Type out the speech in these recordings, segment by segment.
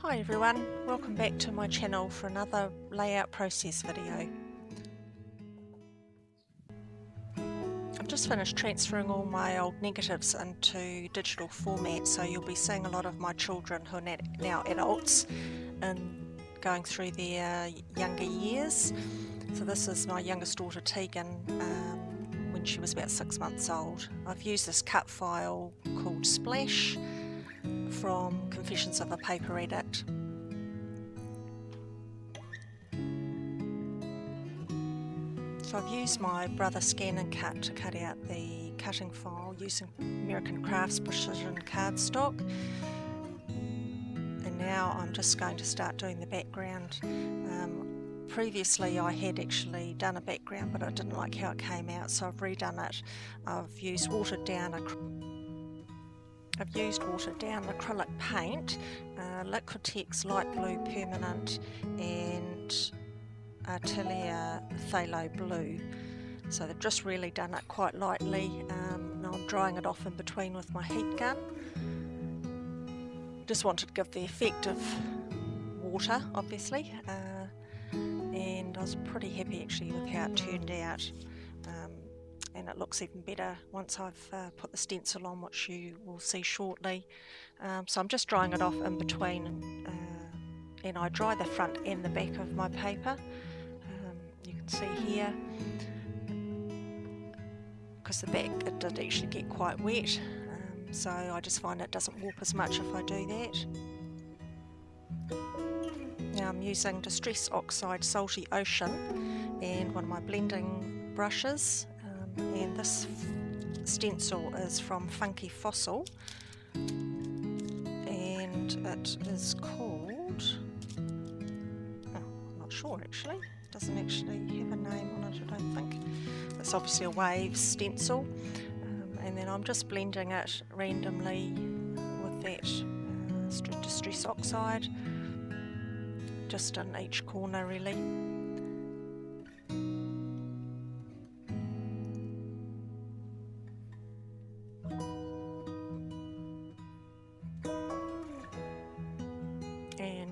Hi everyone, welcome back to my channel for another layout process video. I've just finished transferring all my old negatives into digital format, so you'll be seeing a lot of my children who are now adults and going through their younger years. So this is my youngest daughter Tegan when she was about 6 months old. I've used this cut file called Splish from Confessions of a Paper Addict. So I've used my Brother Scan and Cut to cut out the cutting file using American Crafts precision cardstock. And now I'm just going to start doing the background. Previously I had actually done a background, but I didn't like how it came out, so I've redone it. I've used watered down acrylic paint, Liquitex light blue permanent and Atelier Phthalo blue. So they've just really done it quite lightly. Now I'm drying it off in between with my heat gun. Just wanted to give the effect of water, obviously, and I was pretty happy actually with how it turned out. And it looks even better once I've put the stencil on, which you will see shortly. So I'm just drying it off in between, and I dry the front and the back of my paper. You can see here, because the back it did actually get quite wet, so I just find it doesn't warp as much if I do that. Now I'm using Distress Oxide Salty Ocean and one of my blending brushes. And this stencil is from Funky Fossil, and it is called, I'm not sure actually, it doesn't actually have a name on it, I don't think. It's obviously a wave stencil, and then I'm just blending it randomly with that Distress Oxide, just in each corner really.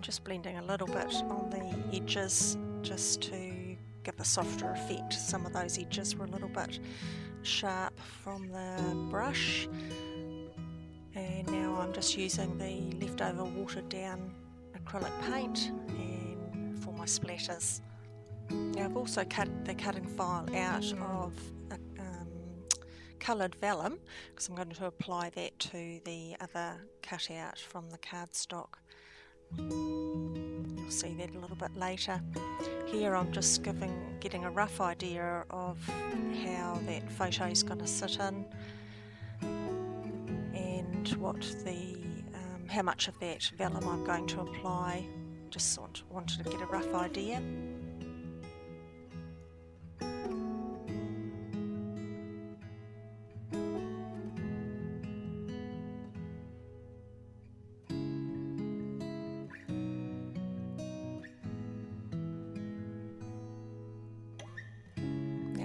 Just blending a little bit on the edges just to give a softer effect. Some of those edges were a little bit sharp from the brush, and now I'm just using the leftover watered down acrylic paint and for my splatters. Now I've also cut the cutting file out of coloured vellum because I'm going to apply that to the other cutout from the cardstock. You'll see that a little bit later. Here I'm just getting a rough idea of how that photo is going to sit in, and how much of that vellum I'm going to apply. Just wanted to get a rough idea.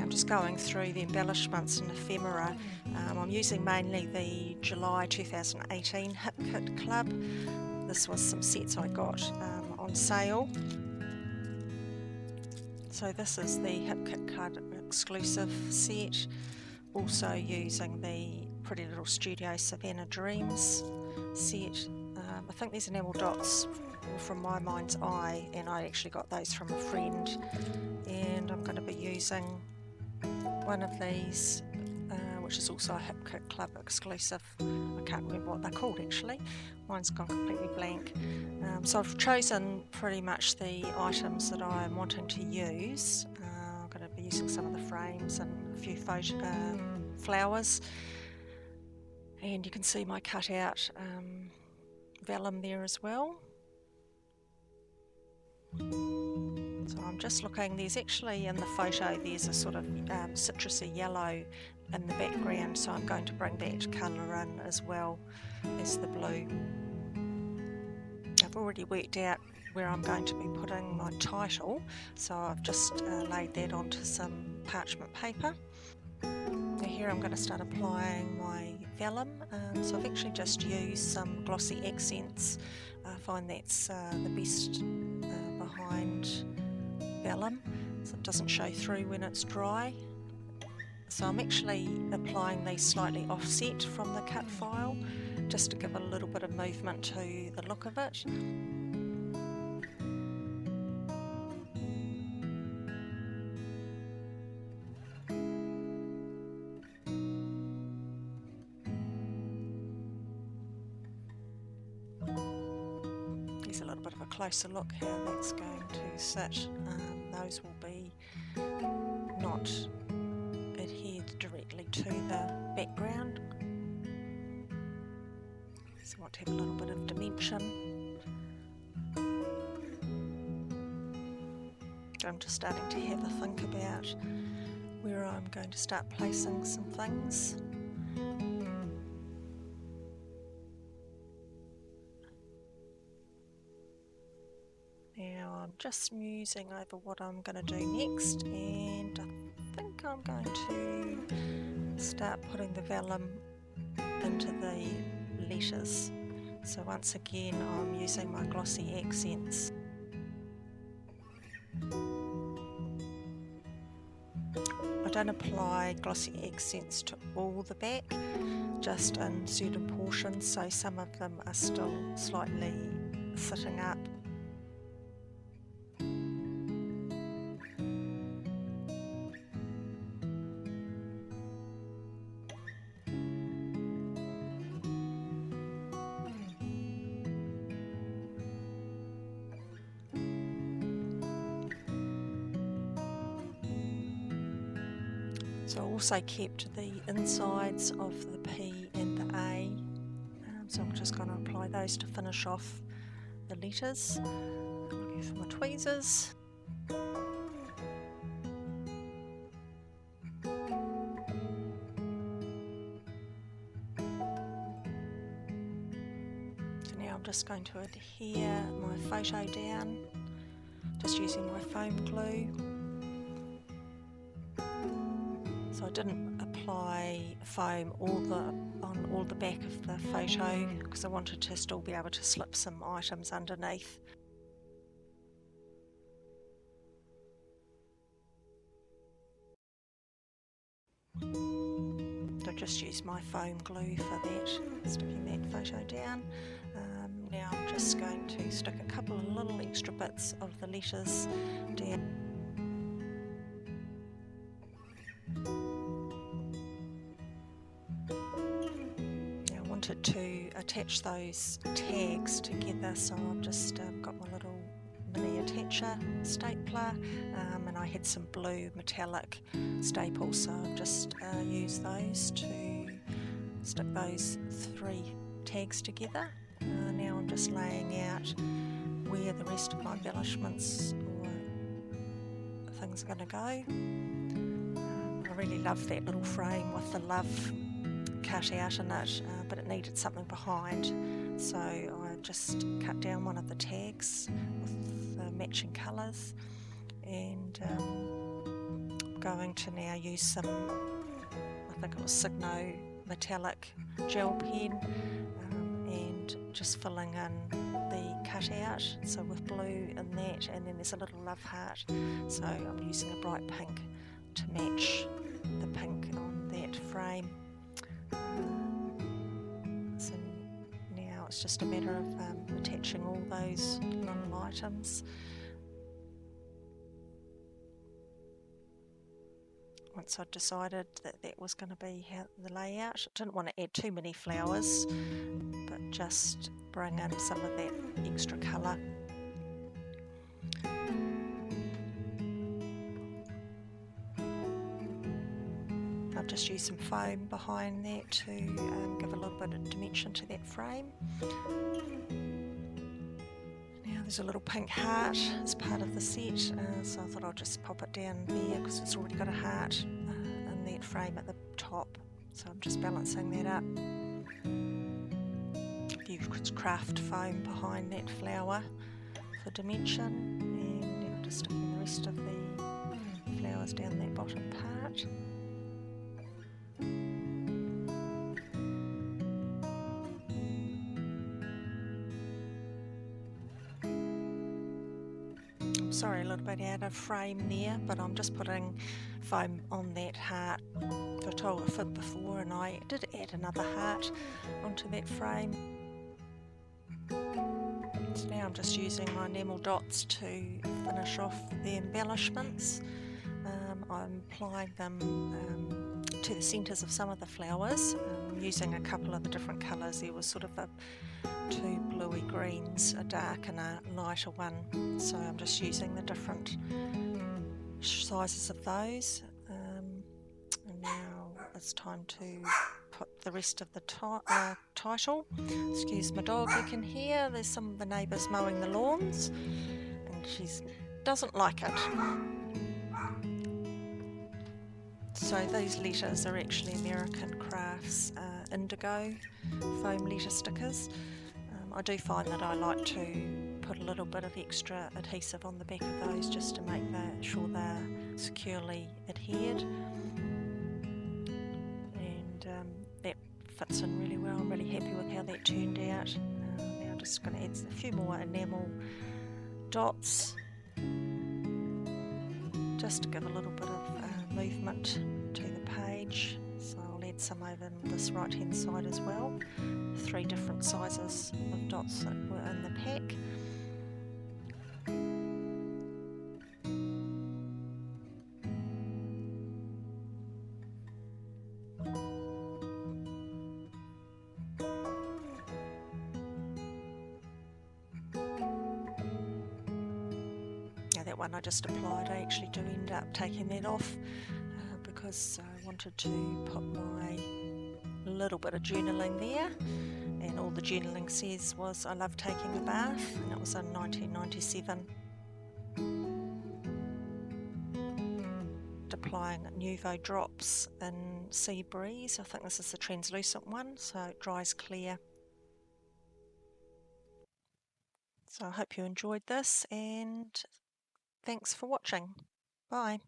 Just going through the embellishments and ephemera. I'm using mainly the July 2018 Hip Kit Club. This was some sets I got on sale. So this is the Hip Kit Club exclusive set. Also using the Pretty Little Studio Savannah Dreams set. I think these enamel dots were from My Mind's Eye, and I actually got those from a friend. And I'm going to be using one of these, which is also a Hip Kit Club exclusive. I can't remember what they're called actually. Mine's gone completely blank. So I've chosen pretty much the items that I'm wanting to use. I'm going to be using some of the frames and a few flowers. And you can see my cutout vellum there as well. So I'm just looking, there's actually in the photo there's a sort of citrusy yellow in the background, so I'm going to bring that colour in as well as the blue. I've already worked out where I'm going to be putting my title, so I've just laid that onto some parchment paper. Now here I'm going to start applying my vellum, So I've actually just used some glossy accents. I find that's the best behind vellum, so it doesn't show through when it's dry. So I'm actually applying these slightly offset from the cut file, just to give a little bit of movement to the look of it. Here's a little bit of a closer look how that's going to sit. Those will be not adhered directly to the background, so I want to have a little bit of dimension. I'm just starting to have a think about where I'm going to start placing some things. Now I'm just musing over what I'm going to do next, and I think I'm going to start putting the vellum into the letters. So once again I'm using my glossy accents. I don't apply glossy accents to all the back, just in certain portions, so some of them are still slightly sitting up. So I also kept the insides of the P and the A, so I'm just going to apply those to finish off the letters. I'm looking for my tweezers. So now I'm just going to adhere my photo down, just using my foam glue. So I didn't apply foam on all the back of the photo because I wanted to still be able to slip some items underneath. So just use my foam glue for that, sticking that photo down. Now I'm just going to stick a couple of little extra bits of the letters down. To attach those tags together, so I've just got my little mini attacher stapler, and I had some blue metallic staples, so I've just used those to stick those 3 tags together. Now I'm just laying out where the rest of my embellishments or things are going to go. I really love that little frame with the love cut out in it, but it needed something behind, so I just cut down one of the tags with the matching colours, and I'm going to now use some, I think it was Signo metallic gel pen, and just filling in the cutout, so with blue in that, and then there's a little love heart, so I'm using a bright pink to match the pink on that frame. So now it's just a matter of attaching all those little items. Once I'd decided that that was going to be the layout, I didn't want to add too many flowers, but just bring in some of that extra colour. I've just used some foam behind that to give a little bit of dimension to that frame. Now there's a little pink heart as part of the set, so I thought I'll just pop it down there because it's already got a heart in that frame at the top. So I'm just balancing that up. I've used craft foam behind that flower for dimension, and now I'm just sticking the rest of the flowers down that bottom part. sorry, a little bit out of frame there, but I'm just putting foam on that heart. I told a fib before, and I did add another heart onto that frame. So now I'm just using my enamel dots to finish off the embellishments. I'm applying them to the centres of some of the flowers, using a couple of the different colours. There was sort of two bluey greens, a dark and a lighter one, so I'm just using the different sizes of those. And now it's time to put the rest of the title. Excuse my dog, you can hear there's some of the neighbours mowing the lawns, and she doesn't like it. So these letters are actually American Crafts indigo foam letter stickers. I do find that I like to put a little bit of extra adhesive on the back of those just to make sure they're securely adhered, and that fits in really well. I'm really happy with how that turned out. Now I'm just going to add a few more enamel dots just to give a little bit of movement to the page. So I'll add some over on this right hand side as well. 3 different sizes of dots that were in the pack. Now that one I just applied, I actually do end up taking that off because I wanted to put my little bit of journaling there, and all the journaling says was I love taking a bath, and it was in 1997. Applying Nuvo drops in Sea Breeze. I think this is the translucent one, so it dries clear. So I hope you enjoyed this, and thanks for watching. Bye.